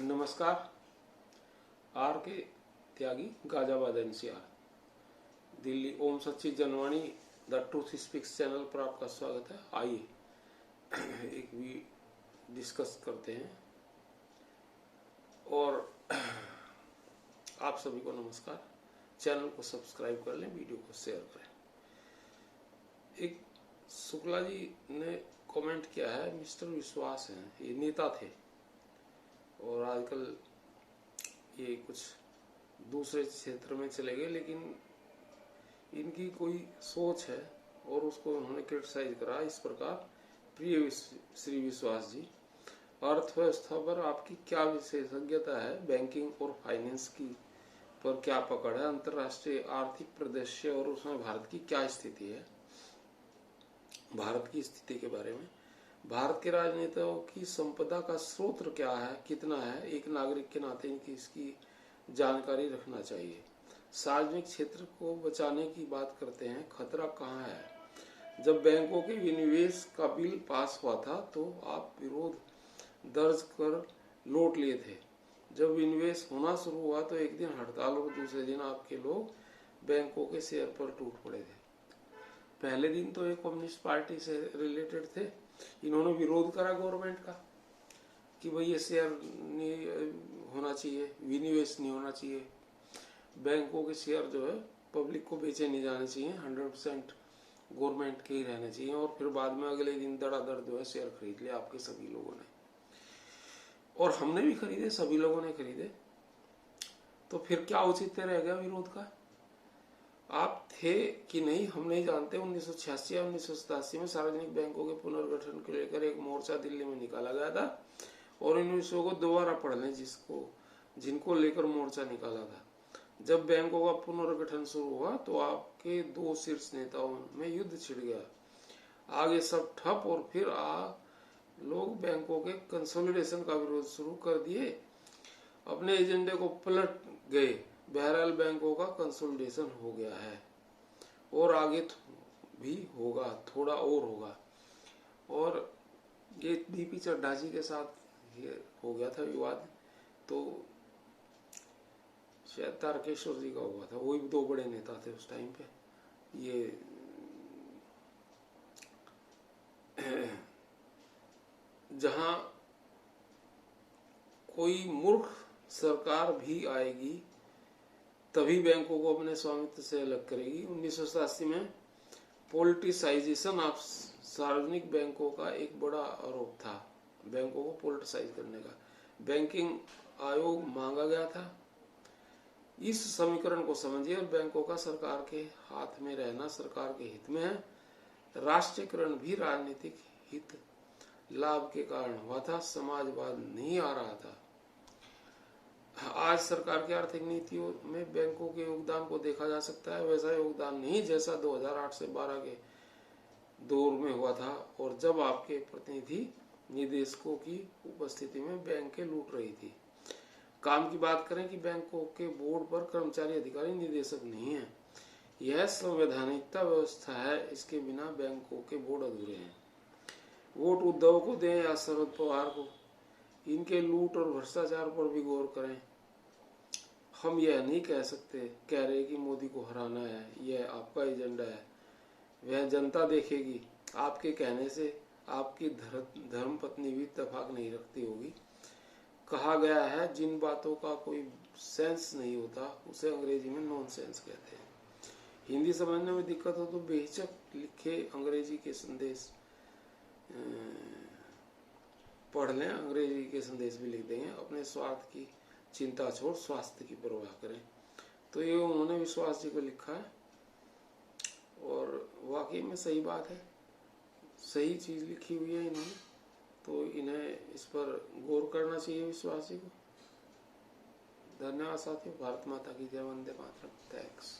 नमस्कार। आर के त्यागी, गाजियाबाद एनसीआर, दिल्ली। ओम सच्ची Janwani the truth speaks channel पर आपका स्वागत है। आइए एक भी डिस्कस करते हैं। और आप सभी को नमस्कार। चैनल को सब्सक्राइब कर लें, वीडियो को शेयर करें। एक शुक्ला जी ने कमेंट किया है, मिस्टर विश्वास हैं, ये नेता थे और आजकल ये कुछ दूसरे क्षेत्र में चले गए, लेकिन इनकी कोई सोच है और उसको उन्होंने क्रिटिसाइज करा इस प्रकार। प्रिय श्री विश्वास जी, अर्थव्यवस्था पर आपकी क्या विशेषज्ञता है? बैंकिंग और फाइनेंस की पर क्या पकड़ है? अंतर्राष्ट्रीय आर्थिक परिदृश्य और उसमें भारत की क्या स्थिति है? भारत की स्थिति के बारे में, भारत के राजनेताओं की संपदा का स्रोत क्या है, कितना है? एक नागरिक के नाते इनकी इसकी जानकारी रखना चाहिए। सार्वजनिक क्षेत्र को बचाने की बात करते हैं, खतरा कहाँ है? जब बैंकों के विनिवेश का बिल पास हुआ था तो आप विरोध दर्ज कर लौट लिए थे। जब विनिवेश होना शुरू हुआ तो एक दिन हड़ताल और दूसरे दिन आपके लोग बैंकों के शेयर पर टूट पड़े थे। पहले दिन तो ये कम्युनिस्ट पार्टी से रिलेटेड थे, इन्होंने विरोध करा गवर्नमेंट का कि भाई ये शेयर नहीं होना चाहिए, विनिवेश नहीं होना चाहिए, बैंकों के शेयर जो है पब्लिक को बेचे नहीं जाने चाहिए, 100% गवर्नमेंट के ही रहने चाहिए। और फिर बाद में अगले दिन धड़ाधड़ जो है शेयर खरीद लिया आपके सभी लोगों ने, और हमने भी खरीदे, सभी लोगों ने खरीदे। तो फिर क्या औचित्य रह गया विरोध का? आप थे कि नहीं हम नहीं जानते। 1986 या 1987 में सार्वजनिक बैंकों के पुनर्गठन को लेकर एक मोर्चा दिल्ली में निकाला गया था, और इन विषयों को दोबारा पढ़ लें जिनको लेकर मोर्चा निकाला था। जब बैंकों का पुनर्गठन शुरू हुआ तो आपके दो शीर्ष नेताओं में युद्ध छिड़ गया, आगे सब ठप, और फिर लोग बैंकों के कंसोलिडेशन का विरोध शुरू कर दिए, अपने एजेंडे को पलट गए। बहरहाल बैंकों का कंसोलिडेशन हो गया है और आगे भी होगा, थोड़ा और होगा। और ये बीपी चड्ढा जी के साथ ये हो गया था विवाद, तो शायद तारकेश्वर जी का हुआ था, वही दो बड़े नेता थे उस टाइम पे। ये जहां कोई मूर्ख सरकार भी आएगी तभी बैंकों को अपने स्वामित्व से अलग करेगी। 1987 में पोलिटिसाइजेशन ऑफ सार्वजनिक बैंकों का एक बड़ा आरोप था, बैंकों को पोलिटिसाइज करने का। बैंकिंग आयोग मांगा गया था। इस समीकरण को समझिए, और बैंकों का सरकार के हाथ में रहना सरकार के हित में है। राष्ट्रीयकरण भी राजनीतिक हित लाभ के कारण हुआ था, समाजवाद नहीं आ रहा था। आज सरकार की आर्थिक नीतियों में बैंकों के योगदान को देखा जा सकता है, वैसा योगदान नहीं जैसा 2008 से 12 के दौर में हुआ था, और जब आपके प्रतिनिधि निदेशकों की उपस्थिति में बैंकें लूट रही थी। काम की बात करें कि बैंकों के बोर्ड पर कर्मचारी अधिकारी निदेशक नहीं है। यह संवैधानिकता व्यवस्था है, इसके बिना बैंकों के बोर्ड अधूरे हैं। वोट उद्धव को दें या शरद पवार को, इनके लूट और भ्रष्टाचार पर भी गौर करें। हम यह नहीं कह रहे कि मोदी को हराना है, यह आपका एजेंडा है, वह जनता देखेगी। आपके कहने से आपकी धर्म पत्नी भी इत्तेफाक नहीं रखती होगी। कहा गया है जिन बातों का कोई सेंस नहीं होता उसे अंग्रेजी में नॉनसेंस कहते हैं। हिंदी समझने में दिक्कत हो तो बेहिचक लिखे अंग्रेजी के संदेश पढ़ लें, अंग्रेजी के संदेश भी लिख देंगे। अपने स्वार्थ की चिंता छोड़ स्वास्थ्य की परवाह करें। तो ये उन्होंने विश्वास जी को लिखा है, और वाकई में सही बात है, सही चीज लिखी हुई है इन्होंने, तो इन्हें इस पर गौर करना चाहिए विश्वास जी को। धन्यवाद साथियों। भारत माता की जय, वंदे मातरम। थैंक्स।